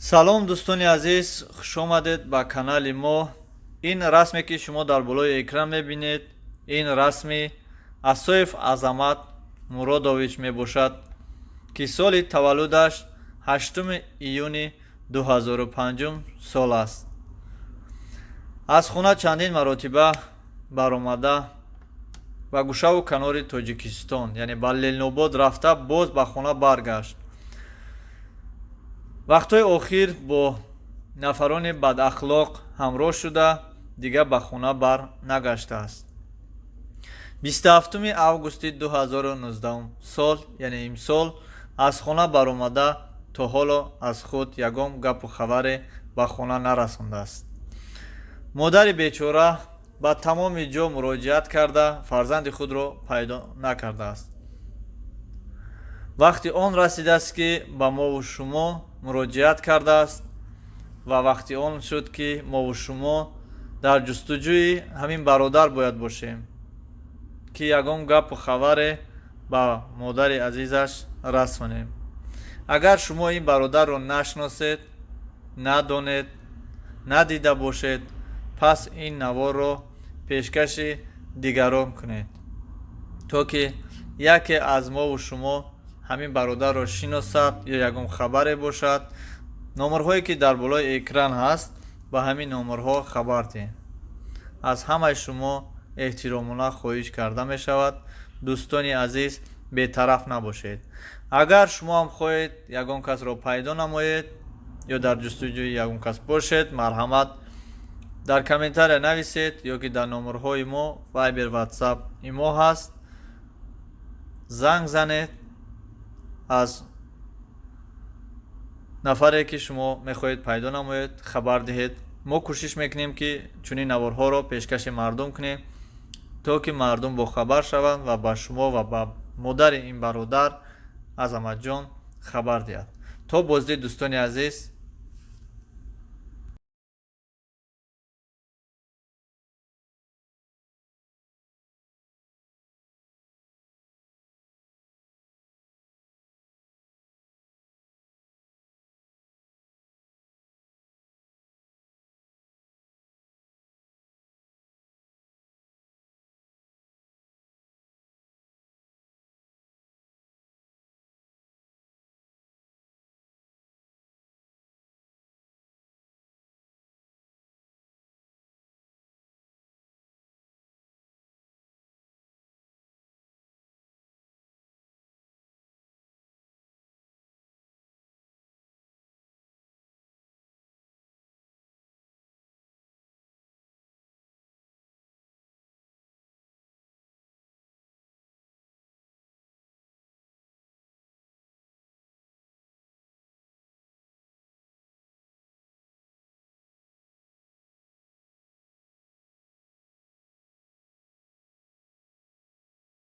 салом дӯстони азиз, хушомадед ба канали мо. Ин расме ки шумо дар болои экран мебинед, ин расми Асоев Азамат Муродович мебошад, ки соли таваллудаш 8 июни 2005 сол аст. аз хона чандин маротиба баромада ба гӯшаву канори Тоҷикистон, яъне ба Ленинобод рафта, боз ба хона баргашт. вақтҳои охир бо нафарони бадахлоқ ҳамроҳ шуда дигар ба хона бар нагаштааст. 27 августи 2019 сол, яъне имсол, аз хона баромада то ҳоло аз худ ягон гапу хабаре ба хона нарасондааст. модари бечора ба тамоми ҷо муроҷиат карда фарзанди худро пайдо накардааст. вақти он расидааст ки ба мову шумо муроҷиат кардааст ва вақти он шуд ки мову шумо дар ҷустуҷӯи ҳамин бародар бояд бошем, ки ягон гапу хабаре ба модари азизаш расонем. агар шумо ин бародарро нашиносед, надонед, надида бошед, пас ин наворро пешкаши дигарон кунед, то ки яке аз мову шумо ҳамин бародарро шиносад ё ягон хабаре бошад. номерҳое ки дар болои экран ҳаст, ба ҳамин номерҳо хабар диҳед. аз ҳамаи шумо эҳтиромона хоҳиш карда мешавад. дӯстони азиз, бетараф набошед. агар шумо ҳам хоҳед ягон касро пайдо намоед ё дар ҷустуҷӯи ягон кас бошед, марҳамат дар комментария нависед ё ки дар номерҳои мо Viber, WhatsApp имо ҳаст, занг занед. аз нафаре ки шумо мехоҳед пайдо намоед хабар диҳед. мо кӯшиш мекунем ки чунин наворҳоро пешкаши мардум кунем, то ки мардум бохабар шаванд ва ба шумо ва ба модари ин бародар Азаматҷон хабар диҳад. то боздид дӯстони азиз,